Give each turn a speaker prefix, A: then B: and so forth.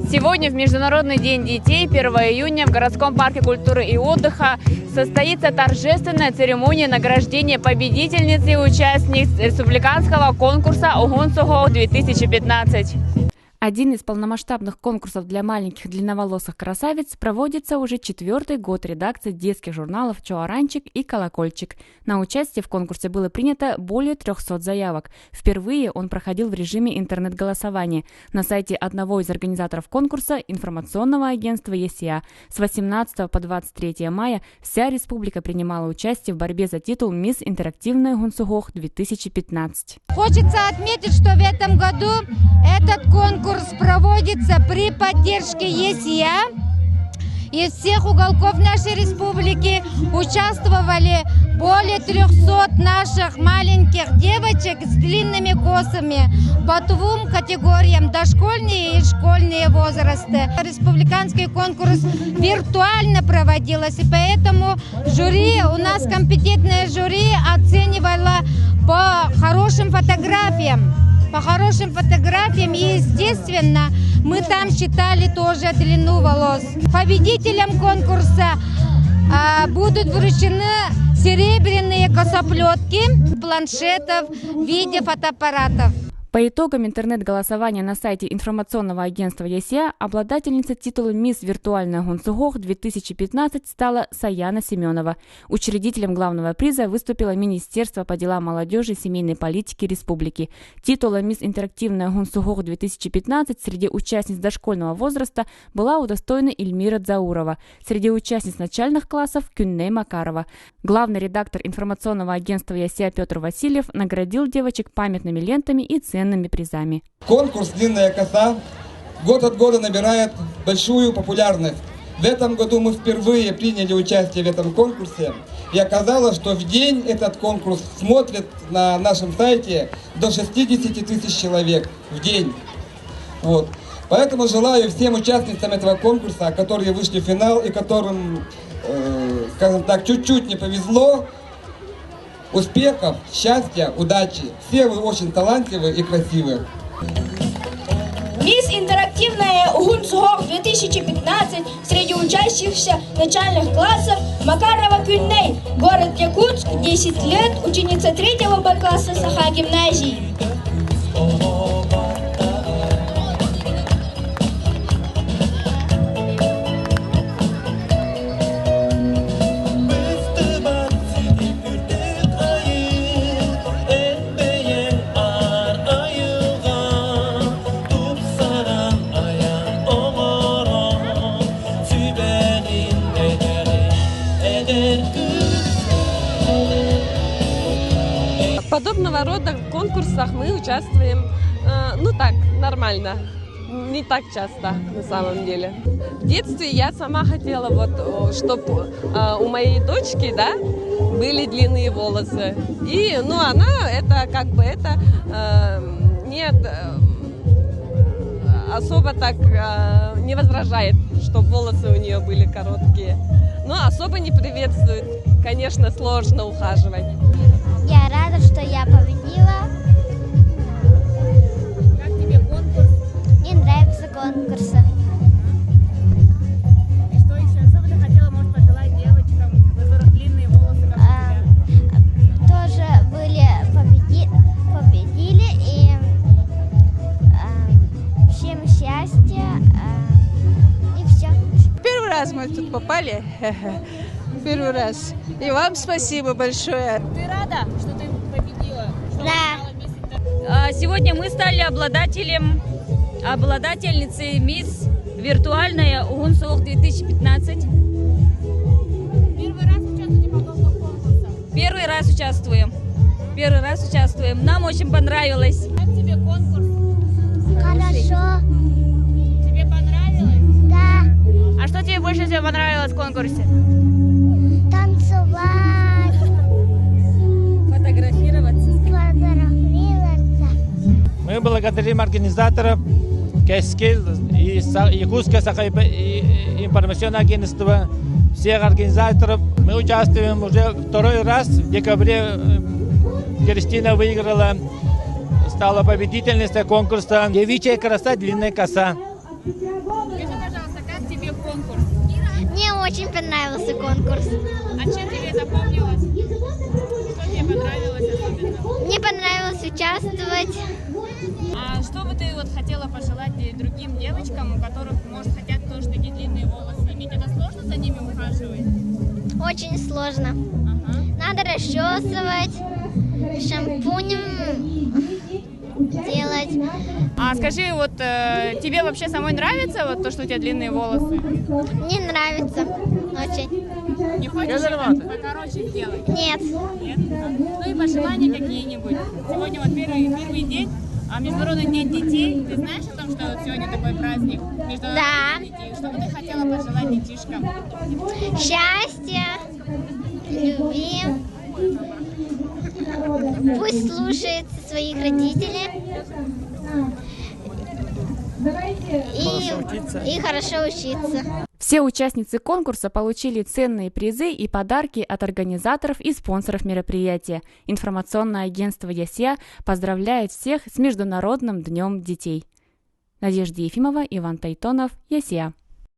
A: Сегодня, в Международный день детей, 1 июня, в городском парке культуры и отдыха состоится торжественная церемония награждения победительницы и участниц республиканского конкурса «Огонсого-2015». Один из полномасштабных конкурсов для маленьких длинноволосых красавиц проводится уже 4-й год редакции детских журналов «Чуаранчик» и «Колокольчик». На участие в конкурсе было принято более 300 заявок. Впервые он проходил в режиме интернет-голосования на сайте одного из организаторов конкурса информационного агентства ЕСИА. С 18 по 23 мая вся республика принимала участие в борьбе за титул «Мисс Интерактивная Огонсого-2015».
B: Хочется отметить, что в этом году этот конкурс проводится при поддержке ЕСИА. Из всех уголков нашей республики участвовали более 300 наших маленьких девочек с длинными косами по 2 категориям: дошкольные и школьные возрасты. Республиканский конкурс виртуально проводился, и поэтому жюри, у нас компетентное жюри оценивало по хорошим фотографиям. И, естественно, мы там считали тоже длину волос. Победителям конкурса будут вручены серебряные косоплетки, планшетов в виде фотоаппаратов.
A: По итогам интернет-голосования на сайте информационного агентства ЕСИА обладательницей титула «Мисс Виртуальная Огонсого-2015» стала Саяна Семенова. Учредителем главного приза выступило Министерство по делам молодежи и семейной политики республики. Титула «Мисс Интерактивная Огонсого-2015» среди участниц дошкольного возраста была удостоена Эльмира Дзаурова. Среди участниц начальных классов – Кюнне Макарова. Главный редактор информационного агентства ЕСИА Петр Васильев наградил девочек памятными лентами и ценными призами.
C: Конкурс «Длинная коса» год от года набирает большую популярность. В этом году мы впервые приняли участие в этом конкурсе, и оказалось, что в день этот конкурс смотрит на нашем сайте до 60 тысяч человек в день. Вот. Поэтому желаю всем участницам этого конкурса, которые вышли в финал и которым, скажем так, чуть-чуть не повезло, успехов, счастья, удачи. Все вы очень талантливые и красивые.
D: Мисс Интерактивная Огонсого-2015 среди учащихся начальных классов Макарова Кюнней, город Якутск, 10 лет, ученица 3-го Б-класса Саха гимназии.
E: В подобного рода конкурсах мы участвуем, нормально, не так часто на самом деле. В детстве я сама хотела, чтобы у моей дочки, были длинные волосы. И, особо так не возражает, чтобы волосы у нее были короткие. Но особо не приветствует. Конечно, сложно ухаживать.
F: Я рада, что я победила.
A: Как тебе конкурс?
F: Мне нравятся конкурсы.
A: И что еще? Что бы ты хотела, может, пожелать девочкам, у которых длинные волосы, как у тебя?
F: Тоже победили, и всем счастья, и все.
G: Первый раз мы тут попали. Первый раз. И вам спасибо большое.
A: Ты рада, что ты победила?
F: Да.
A: Сегодня мы стали обладательницей «Мисс Виртуальная Огонсого-2015».
E: Первый раз участвуете в подобных конкурсах?
A: Первый раз участвуем. Нам очень понравилось.
E: Как тебе конкурс?
F: Хорошо.
E: Тебе понравилось?
F: Да.
A: А что тебе больше всего понравилось в конкурсе?
F: Танцевать.
A: Фотографироваться.
H: Мы благодарим организаторов КЭСКИЛ и Якутское информационное агентство, всех организаторов. Мы участвуем уже 2-й раз. В декабре Кристина выиграла, стала победительницей конкурса «Девичья краса, длинная коса».
A: Скажи, пожалуйста, как тебе конкурс?
F: Мне очень понравился конкурс.
A: А чем тебе запомнилось? Что тебе понравилось особенно?
F: Мне понравилось участвовать.
A: А что бы ты вот хотела пожелать другим девочкам, у которых, может, хотят тоже такие длинные волосы иметь? Это сложно за ними ухаживать?
F: Очень сложно.
A: Ага.
F: Надо расчесывать, шампунем делать.
A: А скажи, вот тебе вообще самой нравится вот то, что у тебя длинные волосы?
F: Мне нравится очень.
A: Не хочешь их покороче сделать?
F: Нет.
A: Нет? Ну и пожелания какие-нибудь. Сегодня вот первый день, Международный день детей. Ты знаешь о том, что вот сегодня такой праздник? Международный день детей. Что бы ты хотела пожелать детишкам?
F: Счастья, любви. Пусть слушается своих родителей. И хорошо учиться.
A: Все участницы конкурса получили ценные призы и подарки от организаторов и спонсоров мероприятия. Информационное агентство ЯСЯ поздравляет всех с Международным днем детей. Надежда Ефимова, Иван Тайтонов, ЯСЯ.